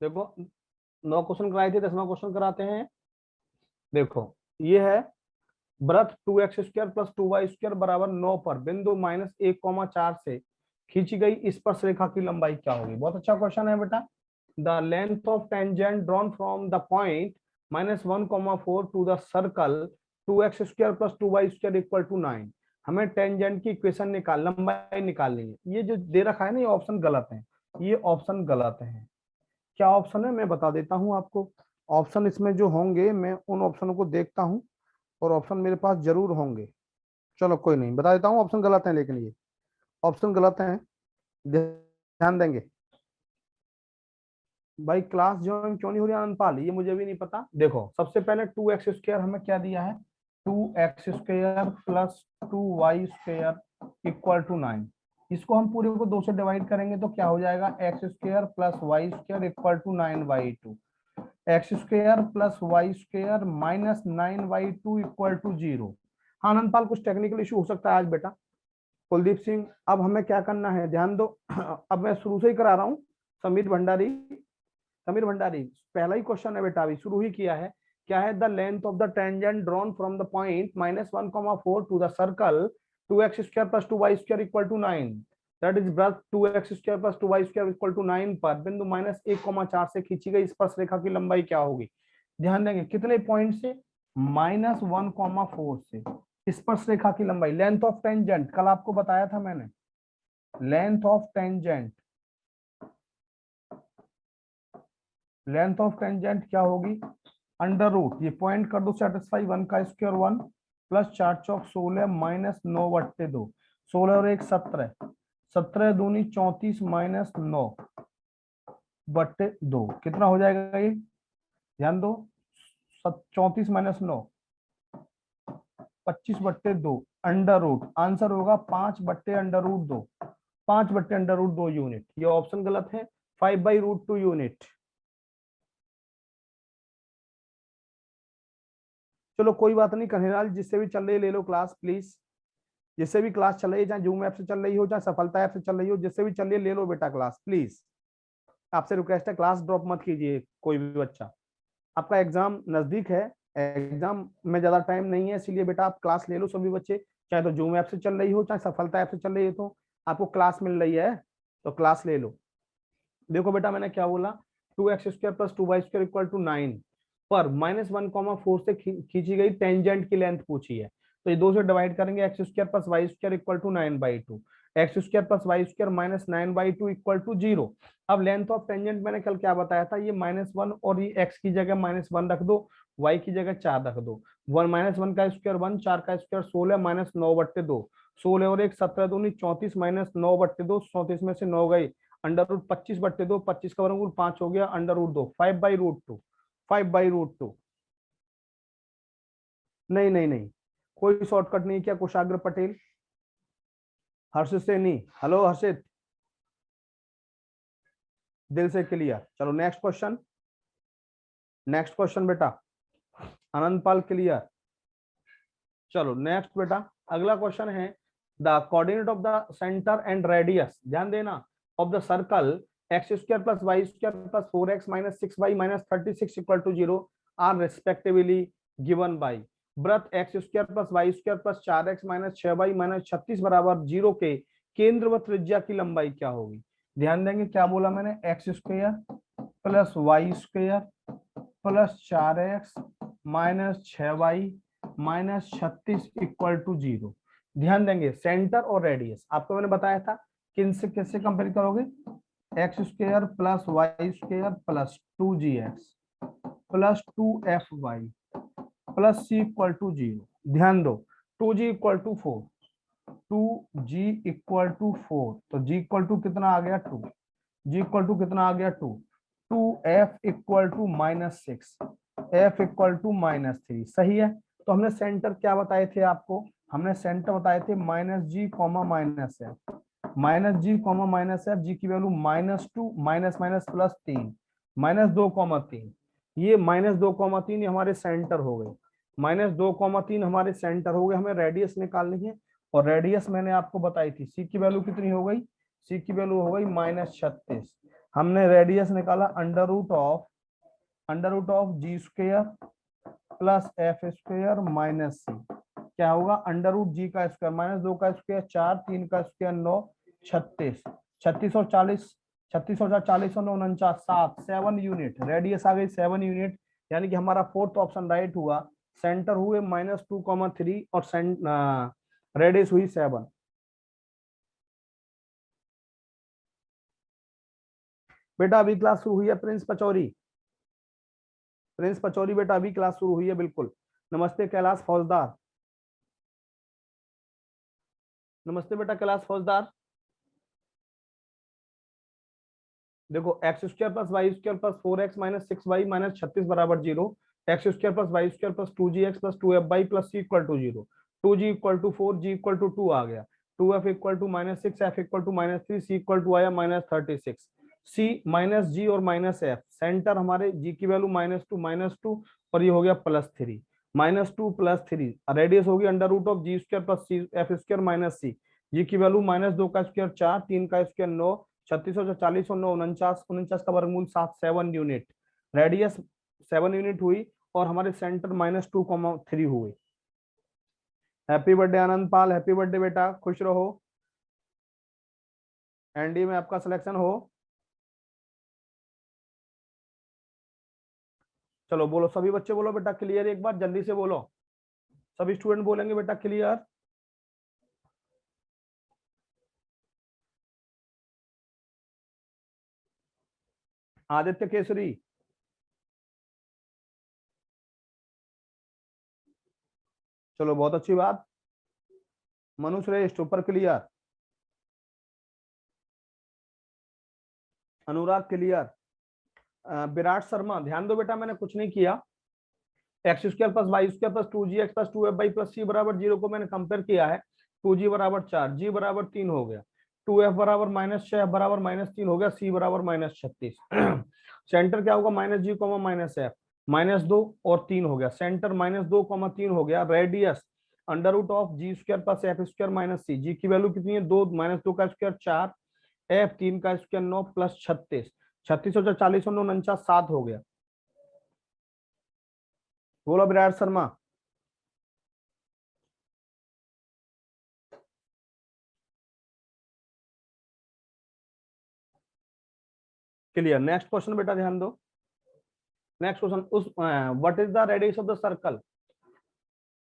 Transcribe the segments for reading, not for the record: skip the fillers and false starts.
देखो 9 क्वेश्चन कराए थे, 10वां क्वेश्चन कराते हैं। देखो ये है वृत्त 2x² + 2y² बराबर 9 पर बिंदु -1,4 से खींची गई स्पर्श रेखा की लंबाई क्या होगी। बहुत अच्छा क्वेश्चन है बेटा। The length of tangent drawn from the point -1,4 to the circle 2x² + 2y² = 9। हमें टेंजेंट की इक्वेशन लंबाई निकालनी है। ये जो दे रखा है ना, ये ऑप्शन गलत है, ये ऑप्शन गलत है। क्या ऑप्शन है मैं बता देता हूं आपको। ऑप्शन इसमें जो होंगे मैं उन ऑप्शनों को देखता हूं, और ऑप्शन मेरे पास जरूर होंगे। चलो कोई नहीं, बता देता हूँ ऑप्शन गलत है, लेकिन ये ऑप्शन गलत है, ध्यान देंगे। भाई क्लास ज्वाइन क्यों नहीं हो रही आनंदपाल, ये मुझे भी नहीं पता। देखो सबसे पहले 2x² हमें क्या दिया है, 2x² + 2y² = 9। इसको हम पूरे को 2 से डिवाइड करेंगे तो क्या हो जाएगा, x² + y² = 9/2। x² + y² - 9/2 = 0। हाँ आनंदपाल, कुछ टेक्निकल इशू हो सकता है आज बेटा। कुलदीप सिंह, अब हमें क्या करना है ध्यान दो। अब मैं शुरू से ही करा रहा हूँ। समीर भंडारी, समीर भंडारी, पहला ही क्वेश्चन है बेटा, अभी शुरू ही किया है। क्या है, the length of the tangent drawn from the point -1,4 to the circle 2x² + 2y² = 9। That is वृत्त 2x² + 2y² = 9 पर बिंदु -1,4 से खींची गई स्पर्श रेखा की लंबाई क्या होगी। ध्यान देंगे कितने पॉइंट से, -1,4 से स्पर्श रेखा की लंबाई। लेंथ ऑफ टेंजेंट कल आपको बताया था मैंने, length of tangent, length of tangent क्या होगी, अंडर रूट, ये पॉइंट कर दो सेटिस्फाई, 1 का स्क्वायर 1 + 4 चौक 16 - 9/2, 16 और 1 17, 17 दूनी 34 - 9/2 कितना हो जाएगा ये, ध्यान दो। 34 - 9 25/2 अंडर रूट, आंसर होगा 5/√2, 5/√2 यूनिट। ये ऑप्शन गलत है, 5/√2 यूनिट। चलो कोई बात नहीं कन्हैयालाल, जिससे भी चल रही है ले लो क्लास प्लीज। जिससे भी क्लास चल रही है, चाहे जूम ऐप से चल रही हो, चाहे सफलता ऐप से चल रही हो, जिससे भी चल रही है ले लो बेटा क्लास प्लीज। आपसे रिक्वेस्ट है, क्लास ड्रॉप मत कीजिए कोई भी बच्चा। आपका एग्जाम नजदीक है, एग्जाम में ज्यादा टाइम नहीं है, इसलिए बेटा आप क्लास ले लो सभी बच्चे। चाहे तो जूम ऐप से चल रही हो, चाहे सफलता ऐप से चल रही है, तो आपको क्लास मिल रही है तो क्लास ले लो। देखो बेटा मैंने क्या बोला, 2x² + 2y² = 9 पर -1,4 से खींची गई टेंजेंट की लेंथ पूछी है। तो ये 2 से डिवाइड करेंगे, x² + y² = 9/2, x² + y² - 9/2 = 0। अब लेंथ ऑफ टेंजेंट मैंने कल क्या बताया था, ये -1 और ये x की जगह -1 रख दो, y की जगह 4 रख दो। 1 - 1 का स्क्वायर 1, 4 का स्क्वायर 16 - 9/2, 16 और 1 17 दूनी 34 - 9/2, 34 में से 9 गई, अंडर रूट 25/2, 25 का वर्गमूल 5 हो गया, अंडर रूट 2, 5/√2, 5/√2। नहीं नहीं नहीं, कोई शॉर्टकट नहीं किया। कुशाग्र पटेल, हर्षित सैनी, हेलो हर्षित, दिल से क्लियर। चलो नेक्स्ट क्वेश्चन, नेक्स्ट क्वेश्चन बेटा, आनंदपाल क्लियर। चलो नेक्स्ट बेटा, अगला क्वेश्चन है, the coordinate of the centre and radius, ध्यान देना, of the circle x² + y² + 4x - 6y - 36 = 0 are respectively given by. वृत्त x² + y² + 4x - 6y - 36 = 0 के केंद्र व त्रिज्या की लंबाई क्या होगी। ध्यान देंगे क्या बोला मैंने, x² + y² + 4x - 6y - 36 = 0। ध्यान देंगे सेंटर और रेडियस आपको मैंने बताया था, किनसे किससे कंपेयर करोगे, x² + y² + 2gx + 2fy + c = 0। ध्यान दो 2g = 4, 2g = 4, तो g = कितना आ गया 2, g = कितना आ गया 2, 2f = -6, f = -3, सही है। तो हमने सेंटर क्या बताए थे आपको, हमने सेंटर बताए थे -g, -f, -g, -f, g की वैल्यू -2, -3, -2,3, ये -2,3 हमारे सेंटर हो गए, -2,3 हमारे सेंटर हो गए। हमें रेडियस निकालनी है, और रेडियस मैंने आपको बताई थी, सी की वैल्यू कितनी हो गई, सी की वैल्यू हो गई -36। हमने रेडियस निकाला under root of g square plus f square minus c. क्या होगा, अंडर रूट जी का स्क्वायर माइनस 2 का स्क्वायर 4, 3 का स्क्वायर 9, 36, 36 और 40, 36 और 40 और 9 49, 7, 7 यूनिट। रेडियस आ गई 7 यूनिट, यानी कि हमारा फोर्थ ऑप्शन राइट हुआ। सेंटर हुए -2,3 और रेडियस हुई 7। बेटा अभी क्लास शुरू हुई है प्रिंस पचौरी, प्रिंस पचौरी बेटा अभी क्लास शुरू हुई है बिल्कुल। नमस्ते कैलाश फौजदार, नमस्ते बेटा कैलाश फौजदार। देखो x square plus y square plus 4x minus 6y minus 36 बराबर 0, x square plus y square plus 2gx plus 2fy plus c equal to 0, 2g equal to 4, g equal to 2 आ गया, 2f equal to -6, f equal to -3, c equal to आया -36, c minus g और minus f. Centre हमारे g की value -2 और ये हो गया +3, -2 +3। रेडियस होगी under root of g square plus C F square minus सी, जी की वैल्यू -2 का स्क्वायर 4, 3 का स्क्वायर 9, 36 और 40 और 9 49, 49 का वर्गमूल 7, 7 यूनिट। रेडियस 7 यूनिट हुई और हमारे सेंटर -2,3 हुए। हैप्पी बर्थडे आनंद पाल, हैप्पी बर्थडे बेटा, खुश रहो, एनडी में आपका सिलेक्शन हो। चलो बोलो सभी बच्चे बोलो बेटा क्लियर, एक बार जल्दी से बोलो, सभी स्टूडेंट बोलेंगे बेटा क्लियर। आदित्य केसरी, चलो बहुत अच्छी बात। मनु श्रेष्ठ ऊपर क्लियर, अनुराग क्लियर, विराट शर्मा ध्यान दो बेटा मैंने कुछ नहीं किया। X square plus y square plus 2gx plus 2fy plus c बराबर 0 को मैंने कंपेयर किया है। 2g बराबर 4, g बराबर 3 हो गया, 2f बराबर -6, f बराबर -3 हो गया, c बराबर -36। सेंटर क्या होगा -g, -f, -2 और 3 हो गया, सेंटर -2, 3 हो गया। Radius under root of g square plus f square minus सी, जी की वैल्यू कितनी है 2, -2 का स्क्वायर 4, एफ 3 का स्क्वायर 9 प्लस 36, 36 और 40 और 9 49, 7 हो गया। बोलो Virat Sharma. Clear. Next question बेटा ध्यान दो, नेक्स्ट क्वेश्चन उस what is the radius of the circle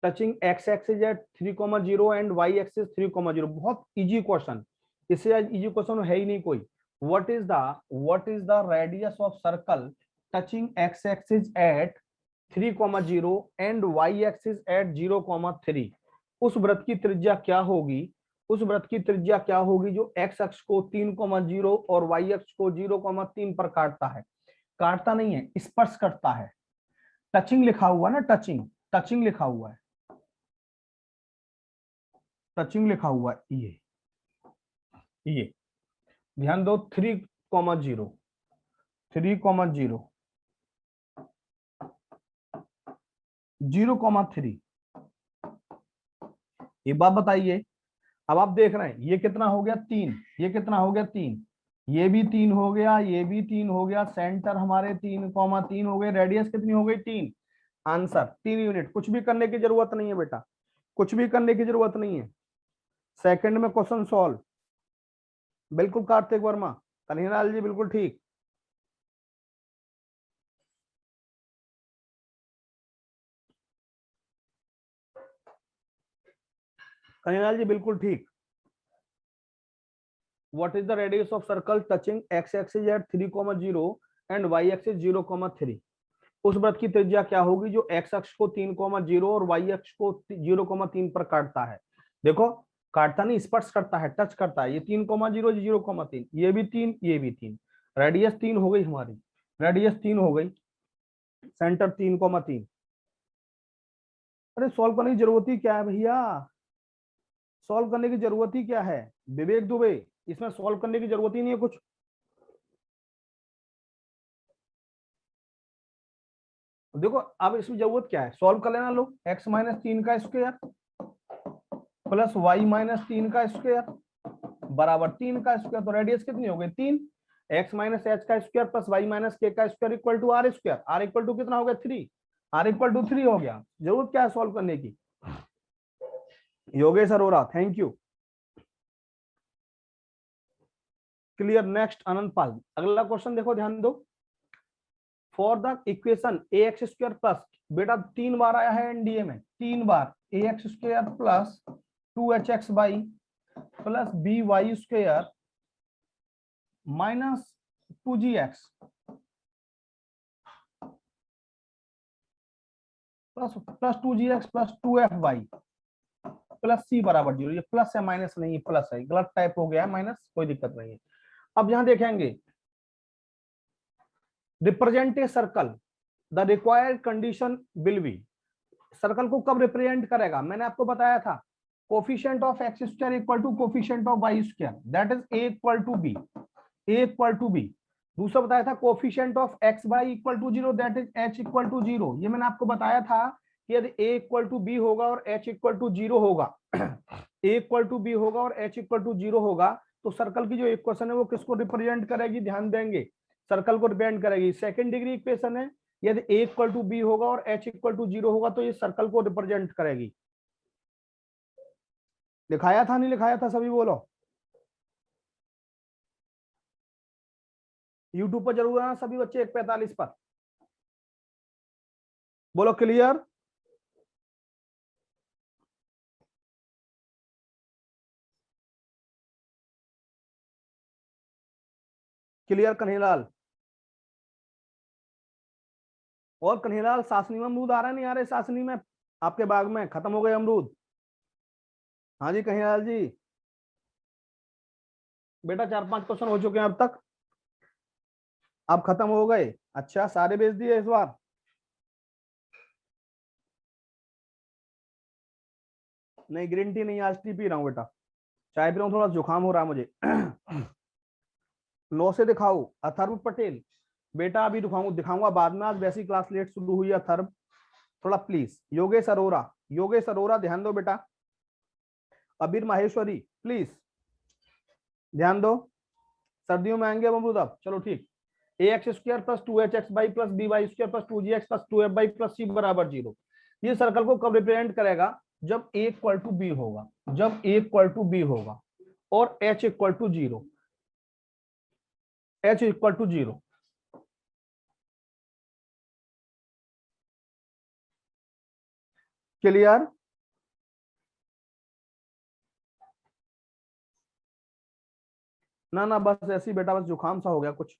touching x axis at 3,0 and y axis 3,0। बहुत इजी क्वेश्चन, इससे इजी क्वेश्चन है ही नहीं कोई। What is the radius of circle touching x axis at 3,0 and y axis at 0,3। उस वृत्त की त्रिज्या क्या होगी, उस वृत्त की त्रिज्या क्या होगी जो एक्स अक्ष को 3,0 और वाई अक्ष को 0,3 पर काटता है। काटता नहीं है, स्पर्श करता है। टचिंग लिखा हुआ ना, टचिंग, टचिंग लिखा हुआ है, टचिंग लिखा हुआ है। ये ध्यान दो 3,0, 3,0, 0,3। एक बात बताइए, अब आप देख रहे हैं ये कितना हो गया 3, ये कितना हो गया 3, ये भी 3 हो गया, ये भी 3 हो गया, सेंटर हमारे 3,3 हो गए, रेडियस कितनी हो गई 3। Answer 3 unit. कुछ भी करने की जरूरत नहीं है बेटा, कुछ भी करने की जरूरत नहीं है। सेकंड में क्वेश्चन सॉल्व। बिल्कुल कार्तिक वर्मा, कन्हैयालाल जी बिल्कुल ठीक, कन्हैयालाल जी बिल्कुल ठीक। What is the radius of circle touching x axis at 3,0 and y axis 0,3। उस वृत्त की त्रिज्या क्या होगी जो x अक्ष को 3,0 और y अक्ष को 0,3 पर काटता है। देखो काटता नहीं, स्पर्श करता है, टच करता है। ये 3,0, 0,3, ये भी 3, ये भी 3, रेडियस 3 हो गई हमारी, रेडियस 3 हो गई, सेंटर 3,3। अरे सॉल्व करने की जरूरत ही क्या है भैया, सॉल्व करने की जरूरत ही क्या है विवेक दुबे, इसमें सॉल्व करने की जरूरत ही नहीं है कुछ। देखो अब इसमें जरूरत क्या है, सॉल्व कर लेना। लो x -3 का स्क्वायर प्लस y -3 का स्क्वायर बराबर 3 का स्क्वायर, तो रेडियस कितनी हो गई 3। एक्स माइनस एच का square plus y minus k का square equal to r square. R equal to कितना हो गया 3, आर इक्वल टू 3 हो गया। जरूरत क्या है सॉल्व करने की। Yogesh Arora thank you. Clear. Next Anand Pal. अगला क्वेश्चन देखो ध्यान दो। For the equation a x square plus, बेटा 3 बार आया है एनडीए में, 3 बार a x square plus 2hx by plus b y square minus 2gx plus plus 2gx plus 2f(y) plus c बराबर 0। ये प्लस है माइनस नहीं, प्लस है, गलत टाइप हो गया है माइनस, कोई दिक्कत नहीं है। अब यहां देखेंगे represent a circle, the required condition will be. Circle को कब रिप्रेजेंट करेगा, मैंने आपको बताया था coefficient of x square equal to coefficient of y square, that is a equal to b, a equal to b. दूसरा बताया था coefficient of x y equal to 0, that is h equal to 0। ये मैंने आपको बताया था कि यदि ए इक्वल टू बी होगा और एच इक्वल टू 0 होगा ए इक्वल टू बी होगा और एच इक्वल टू 0 होगा, तो सर्कल की जो इक्वेशन है वो किसको रिप्रेजेंट करेगी, ध्यान देंगे, सर्कल को रिप्रेजेंट करेगी। सेकंड डिग्री इक्वेशन है, यदि ए इक्वल टू बी होगा और एच इक्वल टू 0 होगा तो ये सर्कल को रिप्रेजेंट करेगी। लिखाया था नहीं लिखाया था, सभी बोलो। यूट्यूब पर जरूर आना सभी बच्चे 1:45 पर, बोलो क्लियर। क्लियर कन्हैयालाल। और कन्हैयालाल सासनी में अमरूद आ रहा है नहीं आ रहे, सासनी में आपके बाग में खत्म हो गए अमरूद। हाँ जी कन्हैयालाल जी। बेटा 4-5 क्वेश्चन हो चुके हैं अब तक, अब खत्म हो गए। अच्छा सारे बेच दिए इस बार। नहीं ग्रीन टी नहीं, आज टी पी रहा हूँ बेटा, चाय पी रहा हूँ, थोड़ा जुकाम हो रहा है मुझे 9 से दिखाओ अथर्व पटेल। बेटा अभी दिखाऊंगा बाद में, आज वैसी क्लास लेट शुरू हुई है अथर्व, थोड़ा प्लीज। योगेश अरोरा, योगेश अरोरा ध्यान दो बेटा। अबीर माहेश्वरी प्लीज ध्यान दो। सर्दियों में आएंगे अब अमरूद अब, चलो ठीक। A x square plus 2hx by plus b y square plus 2gx plus 2f by plus c बराबर 0। ये सर्कल को कब रिप्रेजेंट करेगा, जब a इक्वल टू बी होगा, जब a इक्वल टू बी होगा और h equal to 0, h equal to 0। Clear. ना ना बस ऐसी बेटा, बस जुकाम सा हो गया कुछ।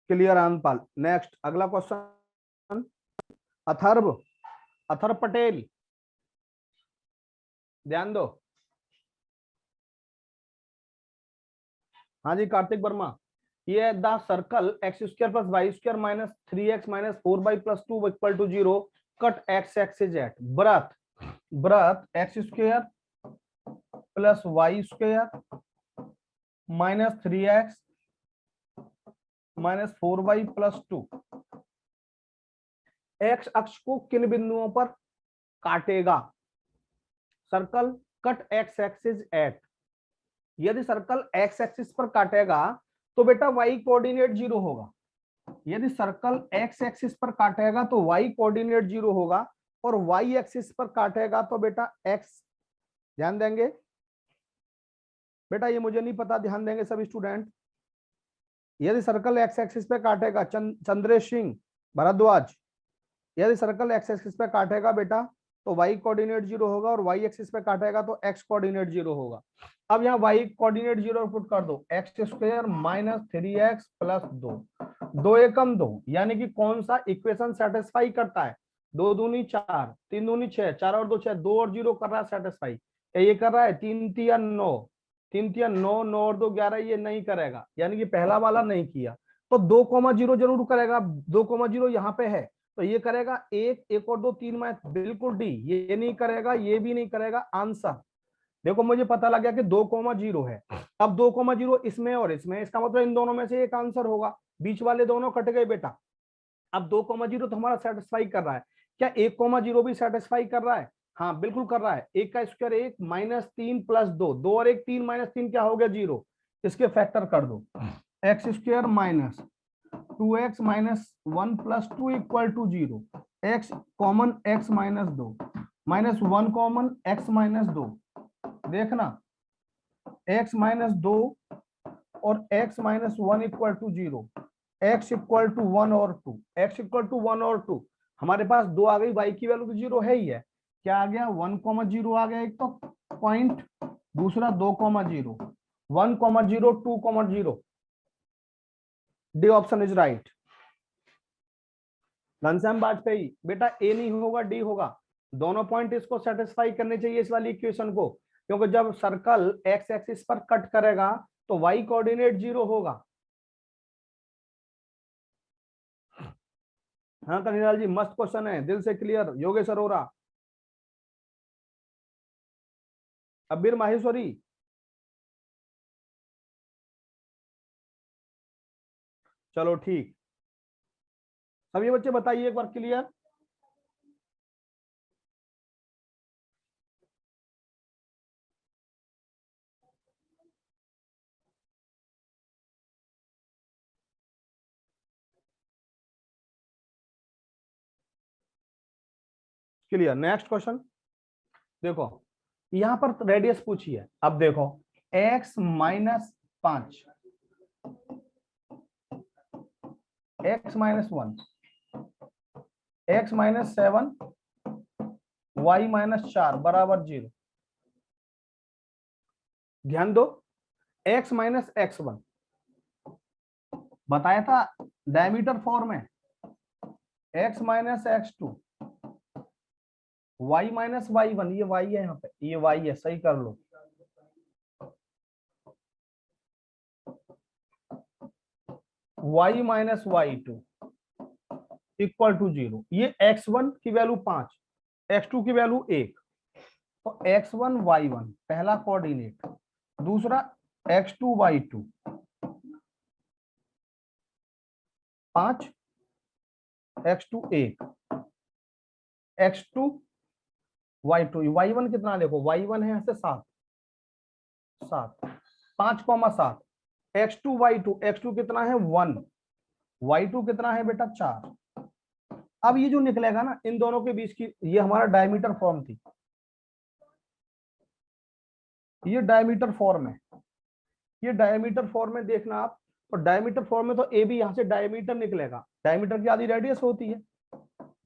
क्लियर आनंदपाल। नेक्स्ट अगला क्वेश्चन अथर्व, अथर्व पटेल ध्यान दो। हाँ जी कार्तिक वर्मा। ये the circle x square plus y square minus 3x minus 4y plus 2 equal to 0 cut x axis at breath, breath x square plus y square minus 3x minus 4y plus 2 x अक्ष को किन बिंदुओं पर काटेगा। Circle cut x axis at, यदि circle x axis पर काटेगा तो बेटा y कोऑर्डिनेट 0 होगा। यदि सर्कल x एक्सिस पर काटेगा तो y कोऑर्डिनेट 0 होगा, और y एक्सिस पर काटेगा तो बेटा x, ध्यान देंगे बेटा, ये मुझे नहीं पता, ध्यान देंगे सभी स्टूडेंट। यदि सर्कल x एक्सिस पे काटेगा, चंद्रेश सिंह भारद्वाज, यदि सर्कल x एक्सिस पे काटेगा बेटा तो y कोऑर्डिनेट 0 होगा, और y एक्सिस पे काटेगा तो x कोऑर्डिनेट 0 होगा। अब यहाँ y कोऑर्डिनेट 0 पुट कर दो, x square minus 3x plus 2, 2 एकम 2, यानी कि कौन सा इक्वेशन सेटिस्फाई करता है, 2 दूनी 4, 3 दूनी 6, 4 और 2 6, 2 और 0 कर रहा है सेटिस्फाई, ये कर रहा है 3 तिया 9, 3 तिया 9, 9 और 2 11, ये नहीं करेगा, यानी कि पहला वाला नहीं किया, तो 2,0 जरूर करेगा, 2,0 यहाँ पे है तो ये करेगा 1, 1 और 2 3 मैथ बिल्कुल डी, ये नहीं करेगा, ये भी नहीं करेगा। आंसर देखो मुझे पता लग गया कि 2,0 है। अब 2,0 इसमें और इसमें, इसका मतलब इन दोनों में से एक आंसर होगा, बीच वाले दोनों कट गए बेटा। अब 2,0 तो हमारा सेटिस्फाई कर रहा है, क्या 1,0 भी सेटिस्फाई कर रहा है, हाँ बिल्कुल कर रहा है। 1 का स्क्वायर 1 माइनस 3 प्लस 2, 2 और 1 3 माइनस 3 क्या हो गया 0, इसके फैक्टर कर दो, x square minus 2x minus 1 plus 2 equal to 0, x common x minus 2 minus 1 common x minus 2, देखना x माइनस 2 और x minus 1 equal to 0, x equal to 1 और 2, x इक्वल टू 1 और 2, हमारे पास 2 आ गई, y की वैल्यू तो 0 है ही है, क्या आ गया 1,0 आ गया, एक तो पॉइंट, दूसरा 2,0, 1,0 2,0, D option is right. Ghanshyam Vajpayee बेटा ए नहीं होगा डी होगा, दोनों पॉइंट इसको सेटिस्फाई करने चाहिए इस वाली इक्वेशन को, क्योंकि जब सर्कल एक्स एक्सिस पर कट करेगा तो वाई कोऑर्डिनेट 0 होगा। हाँ कन्हैयालाल जी मस्त क्वेश्चन है, दिल से क्लियर। योगेश अरोरा, अबीर माहेश्वरी, चलो ठीक, सभी बच्चे बताइए एक बार क्लियर। क्लियर। नेक्स्ट क्वेश्चन देखो, यहां पर रेडियस पूछी है, अब देखो x minus 5, x minus 1, x minus 7, y minus 4 बराबर 0। ध्यान दो, x माइनस x1 बताया था डायमीटर फॉर्म है, x minus x2, y minus y1, ये y है यहाँ पे, ये y है, सही कर लो, y minus y2 equal to 0, ये x1 की वैल्यू 5, x2 की वैल्यू 1, तो x1 y1 पहला कोऑर्डिनेट, दूसरा x2 y2 5, x2 1, x2 y2, y1 कितना देखो, y1 है यहाँ से 7, 5,7, x2 y2, x2 कितना है 1, y2 कितना है बेटा 4। अब ये जो निकलेगा ना इन दोनों के बीच की, ये हमारा डायमीटर फॉर्म थी, ये डायमीटर फॉर्म है, ये डायमीटर फॉर्म में देखना आप, और डायमीटर फॉर्म में तो ए भी यहां से डायमीटर निकलेगा, डायमीटर की आधी रेडियस होती है,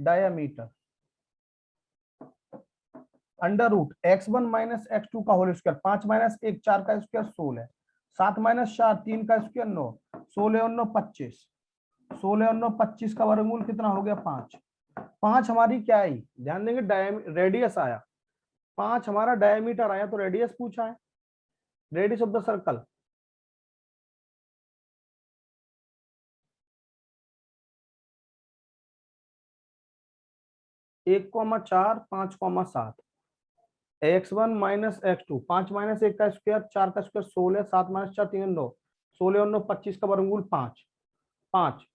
diameter under root x1 minus x2 का होल स्क्वायर, 5 माइनस 1 4 का स्क्वायर 16, 7 माइनस 4 3 का स्क्वायर 9, 16 और 9 25, 16 और 9 25 का वर्गमूल कितना हो गया 5, 5 हमारी क्या आई, ध्यान देंगे रेडियस आया, 5 हमारा डायमीटर आया, तो रेडियस पूछा है, रेडियस ऑफ द सर्कल, एक comma 4 5,7, x1 minus x2, 5 minus 1 का स्क्वायर 4 का स्क्वायर 16, 7 माइनस 4 3 9, 16 और 9 25 का वर्गमूल 5, 5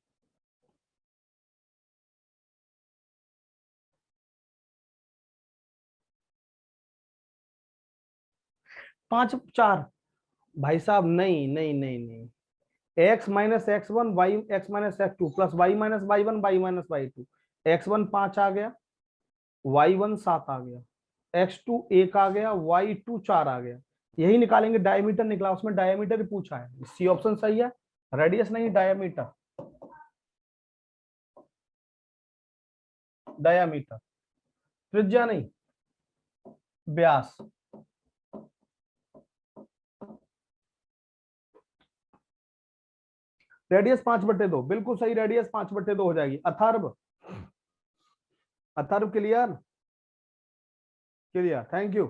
5 4, भाई साहब नहीं नहीं नहीं नहीं, x minus x1 y x minus x2 plus y minus y1 y minus y2, x1 5 आ गया, y1 7 आ गया, x2 1 आ गया, y2 4 आ गया, यही निकालेंगे, डायमीटर निकला, उसमें डायमीटर ही पूछा है, सी ऑप्शन सही है, रेडियस नहीं डायमीटर, डायमीटर, त्रिज्या नहीं, व्यास। रेडियस 5/2 बिल्कुल सही, रेडियस 5/2 हो जाएगी। Atharva, Atharva clear, clear, thank you.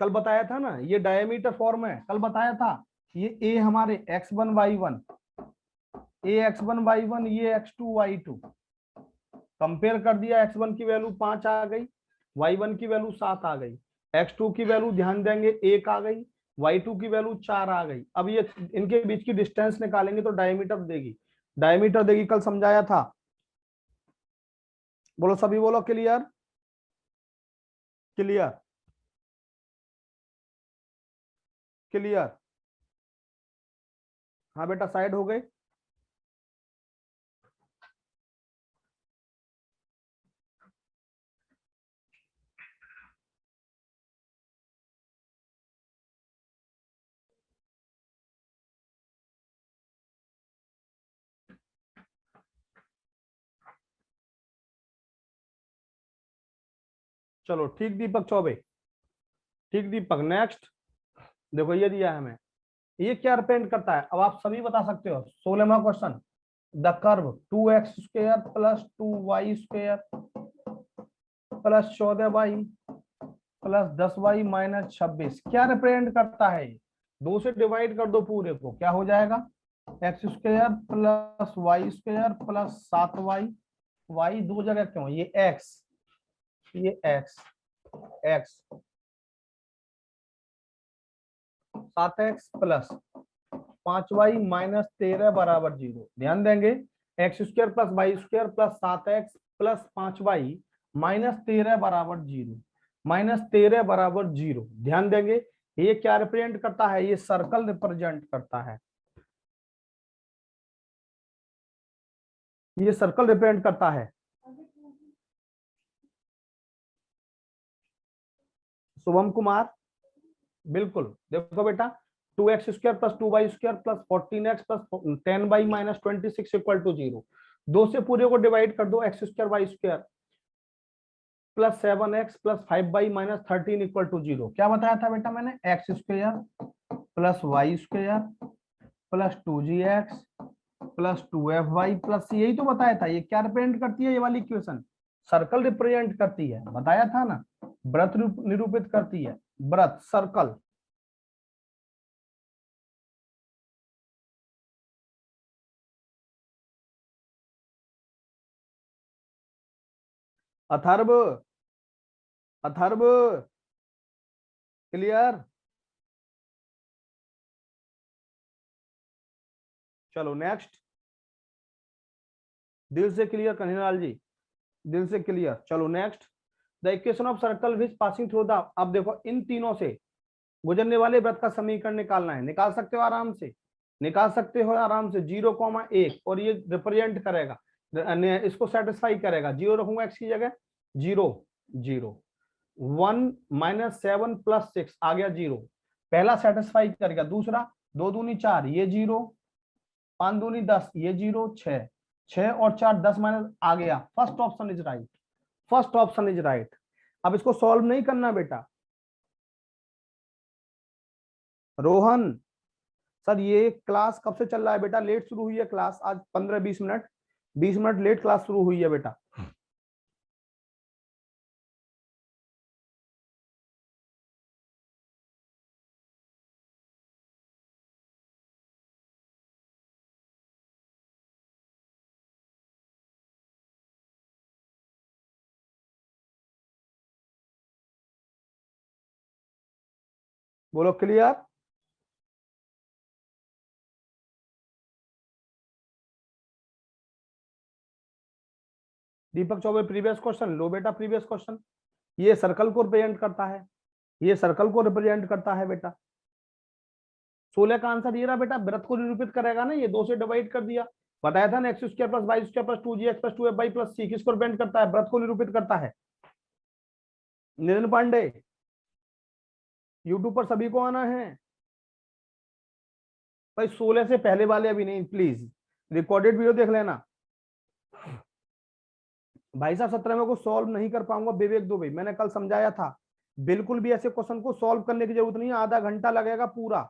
कल बताया था ना ये डायमीटर फॉर्म है, कल बताया था, ये ए हमारे x1 y1, ए x1 y1, ये x2 y2, कंपेयर कर दिया, x1 की वैल्यू 5 आ गई, y1 की वैल्यू 7 आ गई, x2 की वैल्यू ध्यान देंगे 1 आ गई, y2 की वैल्यू 4 आ गई। अब ये इनके बीच की डिस्टेंस निकालेंगे तो डायमीटर देगी, डायमीटर देगी, कल समझाया था, बोलो सभी बोलो क्लियर। Clear, clear. हाँ बेटा साइड हो गए। चलो ठीक दीपक चौबे, ठीक दीपक। नेक्स्ट देखो ये दिया है हमें, ये क्या रिप्रेजेंट करता है अब आप सभी बता सकते हो। 16वां question, the curve 2x² plus 2y² plus 14y plus 10y minus 26 क्या रिप्रेजेंट करता है। दो से डिवाइड कर दो पूरे को, क्या हो जाएगा, x² plus y² plus 7y। y दो जगह क्यों, ये x, ये x, x 7x plus 5y minus 13 बराबर 0। ध्यान देंगे, x² plus y² plus 7x plus 5y minus 13 बराबर 0, माइनस 13 बराबर 0। ध्यान देंगे ये क्या रिप्रेजेंट करता है, ये सर्कल रिप्रेजेंट करता है, ये सर्कल रिप्रेजेंट करता है। शुभम कुमार, बिल्कुल। देखो बेटा 2x² plus 2y² plus 14x plus 10y minus 26 equal to 0। दो से पूरे को डिवाइड कर दो, x² y² plus 7x plus 5y minus 13 equal to 0। क्या बताया था बेटा मैंने, x² plus y² plus 2gx plus 2fy plus, यही तो बताया था। ये क्या रिप्रेजेंट करती है, ये वाली इक्वेशन सर्कल रिप्रेजेंट करती है, बताया था ना। वृत्त निरूपित करती है, वृत्त सर्कल। अथर्व, अथर्व क्लियर। चलो नेक्स्ट, दिल से क्लियर कन्हैयालाल जी, दिल से क्लियर। चलो next, the equation of circle which passing through the, अब देखो इन तीनों से गुजरने वाले वृत्त का समीकरण निकालना है। निकाल सकते हो आराम से, निकाल सकते हो आराम से। 0,1 और ये रिप्रेजेंट करेगा, इसको सेटिस्फाई करेगा। 0 रखूंगा x की जगह, 0 0 1 माइनस 7 प्लस 6 आ गया 0, पहला सेटिस्फाई करेगा। दूसरा 2 दूनी 4, ये 0, 5 दूनी 10, ये 0, 6 6 और 4 10 माइनस आ गया। First option is right, first option is right. अब इसको सॉल्व नहीं करना बेटा। रोहन सर ये क्लास कब से चल रहा है बेटा, लेट शुरू हुई है क्लास आज 15-20 मिनट, 20 मिनट लेट क्लास शुरू हुई है बेटा। बोलो क्लियर। दीपक चौबे प्रीवियस क्वेश्चन लो बेटा, प्रीवियस क्वेश्चन। ये सर्कल को रिप्रेजेंट करता है, ये सर्कल को रिप्रेजेंट करता है बेटा। 16 का आंसर ये रहा बेटा, वृत्त को निरूपित करेगा ना, ये 2 से डिवाइड कर दिया। बताया था ना, x² plus y² plus 2gx plus 2fy plus c किसको रिप्रेजेंट करता है, वृत्त को निरूपित करता है। नितिन पांडे यूट्यूब पर सभी को आना है भाई, 16 से पहले वाले अभी नहीं, प्लीज रिकॉर्डेड वीडियो देख लेना। भाई साहब 17 को सॉल्व नहीं कर पाऊंगा, विवेक दुबे मैंने कल समझाया था। बिल्कुल भी ऐसे क्वेश्चन को सॉल्व करने की जरूरत नहीं है, आधा घंटा लगेगा, पूरा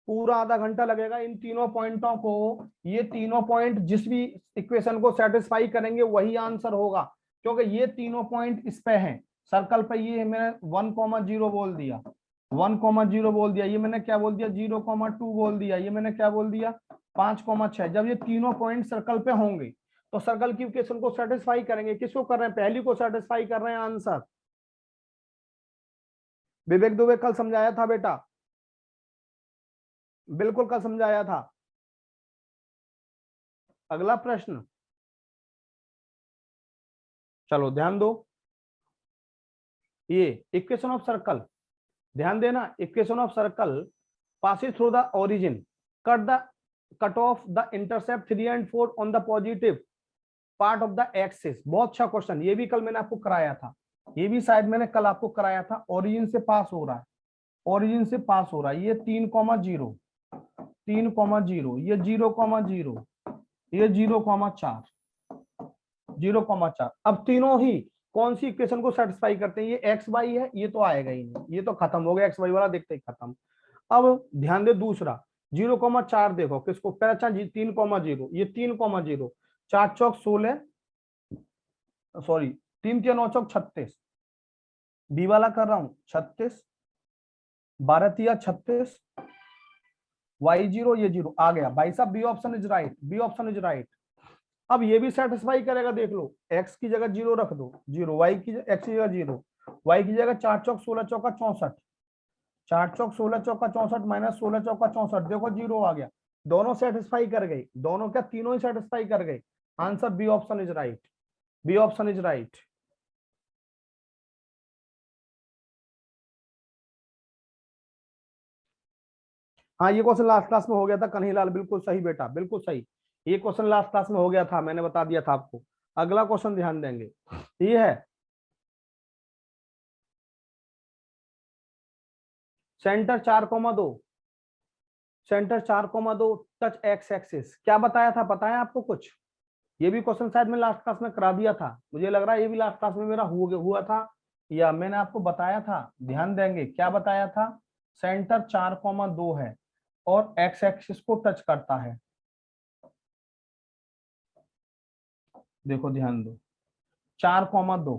पूरा आधा घंटा लगेगा इन तीनों पॉइंटों को। ये तीनों पॉइंट जिस भी इक्वेशन को सेटिस्फाई करेंगे वही आंसर होगा, क्योंकि ये तीनों पॉइंट इस पे हैं सर्कल पे। ये मैंने 1,0 बोल दिया, 1,0 बोल दिया, ये मैंने क्या बोल दिया, 0,2 बोल दिया, ये मैंने क्या बोल दिया, 5,6। जब ये तीनों पॉइंट सर्कल पे होंगे तो सर्कल की इक्वेशन को सेटिस्फाई करेंगे। किसको कर रहे हैं, पहली को सेटिस्फाई कर रहे हैं आंसर। विवेक दुबे कल समझाया था बेटा, बिल्कुल कल समझाया था। अगला प्रश्न, चलो ध्यान दो। ये इक्वेशन ऑफ सर्कल, ध्यान देना, equation of circle passes through the origin, cut off the intercept 3 and 4 on the positive part of the axis। बहुत अच्छा क्वेश्चन, ये भी कल मैंने आपको कराया था, ये भी शायद मैंने कल आपको कराया था। ओरिजिन से पास हो रहा है, ओरिजिन से पास हो रहा है, ये 3,0 3,0, ये 0,0, ये 0,4 0,4। अब तीनों ही कौन सी इक्वेशन को सेटिस्फाई करते हैं? ये एक्स वाई है, ये तो आएगा ही नहीं, ये तो खत्म हो गया, एक्स वाई वाला देखते ही खत्म। अब ध्यान दे दूसरा 0,4 देखो किसको पहले, अच्छा 3,0, ये 3,0, 4 चौक 16, सॉरी 3 3 9 चौक 36, बी वाला कर रहा हूं 36, 12 तिया 36, वाई 0, ये 0 आ गया भाई साहब, B option is right, B option is right. अब ये भी सेटिस्फाई करेगा, देख लो, एक्स की जगह 0 रख दो, 0, वाई की एक्स की जगह 0, वाई की जगह 4 चौक 16 चौका 64, 4 चौक 16 चौका 64 माइनस 16 चौका 64, देखो 0 आ गया, दोनों सेटिस्फाई कर गई, दोनों क्या तीनों ही सेटिस्फाई कर गई। Answer B option is right, B option is right. हाँ ये क्वेश्चन लास्ट क्लास में हो गया था कन्हैयालाल, बिल्कुल सही बेटा, बिल्कुल सही, ये क्वेश्चन लास्ट क्लास में हो गया था, मैंने बता दिया था आपको। अगला क्वेश्चन ध्यान देंगे, ये है centre 4,2, centre 4,2 touch x axis, क्या बताया था, पता है आपको कुछ? ये भी क्वेश्चन शायद मैं लास्ट क्लास में करा दिया था, मुझे लग रहा है ये भी लास्ट क्लास में मेरा हुआ था, या मैंने आपको बताया था, ध्यान देंगे क्या बताया था। सेंटर 4,2 है और एक्स एक्सिस को टच करता है, देखो ध्यान दो, 4,2,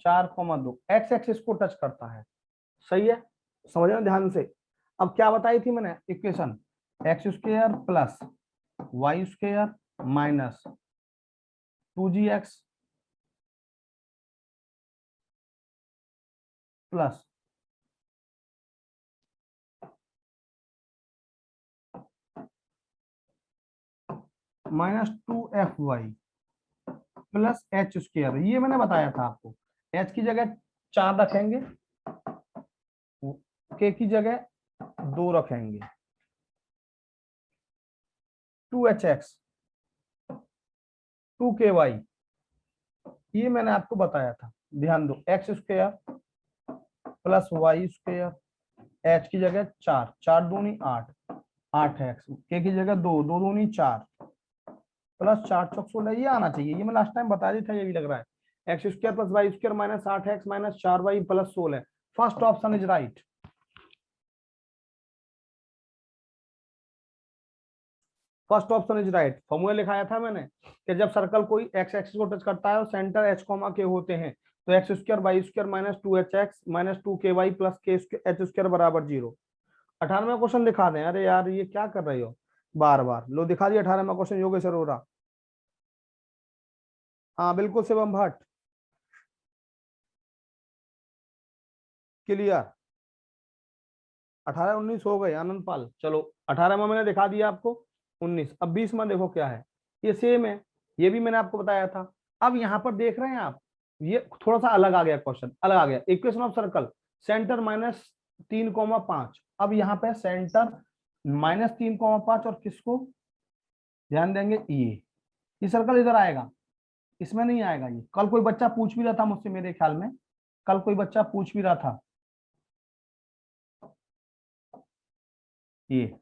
4,2 एक्स एक्सिस को टच करता है, सही है, समझना ध्यान से। अब क्या बताई थी मैंने equation, x square plus y square minus 2gx plus -2fy plus h square, ये मैंने बताया था आपको। एच की जगह 4 रखेंगे, के की जगह 2 रखेंगे, 2hx 2ky, ये मैंने आपको बताया था, ध्यान दो, x square plus y square, h की जगह 4, 4 दूनी 8, 8x, के की जगह 2, 2 दूनी 4 प्लस 4 चौक 16, ये आना चाहिए, ये मैं लास्ट टाइम बता दिया था, ये भी लग रहा है। X square plus y square minus 8x minus 4y plus 16, first option is right, first option is right. Formula लिखाया था मैंने कि जब सर्कल कोई एक्स एक्सिस को टच करता है और सेंटर एच कॉमा के होते हैं तो x square y square minus 2hx minus 2ky plus k h square बराबर 0। 18वां क्वेश्चन दिखा दें, अरे यार ये क्या कर रही हो बार बार, लो दिखा दिया 18वां क्वेश्चन योगेश अरोरा। हाँ बिल्कुल शिवम भट्ट, क्लियर, 18 19 हो गए आनंद पाल, चलो 18वां मैंने दिखा दिया आपको, 19, अब 20वां देखो क्या है, ये सेम है, ये भी मैंने आपको बताया था। अब यहाँ पर देख रहे हैं आप, ये थोड़ा सा अलग आ गया क्वेश्चन, अलग आ गया, इक्वेशन ऑफ सर्कल सेंटर -3,5, अब यहाँ पे सेंटर -3,5 और किसको ध्यान देंगे, ये सर्कल इधर आएगा, इसमें नहीं आएगा, ये कल कोई बच्चा पूछ भी रहा था मुझसे, मेरे ख्याल में कल कोई बच्चा पूछ भी रहा था, ये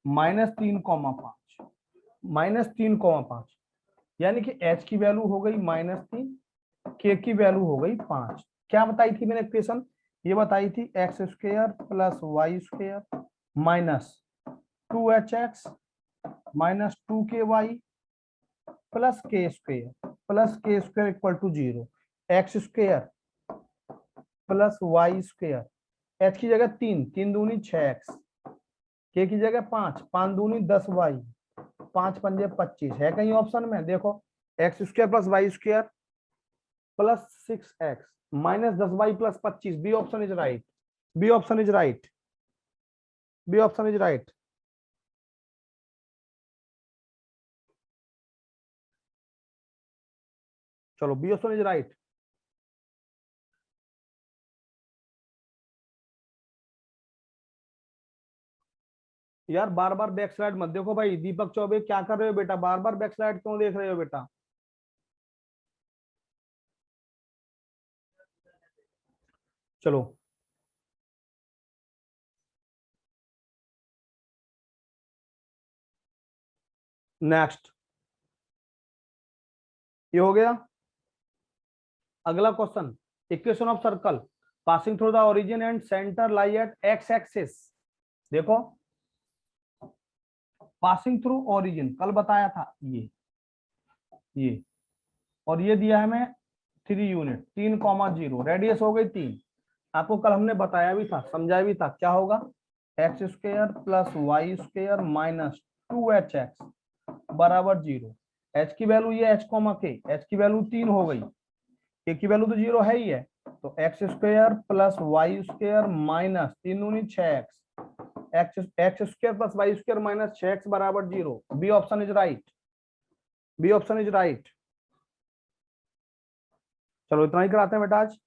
-3,5, -3,5, यानी कि h की वैल्यू हो गई -3, k की वैल्यू हो गई 5। क्या बताई थी मैंने इक्वेशन, ये बताई थी x square plus y square minus 2hx minus 2ky plus k square equal to 0, x square plus y square, h की जगह 3, 3 दूनी 6x, के की जगह 5, 5 दूनी 10y, 5 पंजे 25, है कहीं ऑप्शन में देखो, x square plus y square plus 6x minus 10y plus 25, B option is right, B option is right, B option is right. चलो बी ऑप्शन इज राइट। यार बार बार बैक स्लाइड मत देखो भाई। दीपक चौबे क्या कर रहे हो बेटा, बार बार बैक स्लाइड क्यों देख रहे हो बेटा। चलो नेक्स्ट, ये हो गया। अगला question, equation of circle passing through the origin and centre lie at x axis. देखो पासिंग थ्रू ओरिजिन कल बताया था, ये और ये दिया है हमें 3 यूनिट 3,0 रेडियस हो गई 3। आपको कल हमने बताया भी था, समझाया भी था, क्या होगा x square plus y square minus 2hx बराबर 0। एच की वैल्यू ये एच कॉमा के, एच की वैल्यू 3 हो गई, के की वैल्यू तो 0 है ही है। तो x square plus y square minus 3 दूनी 6x, x square plus y square minus 6x बराबर 0। B option is right, B option is right. चलो इतना ही कराते हैं बेटा आज।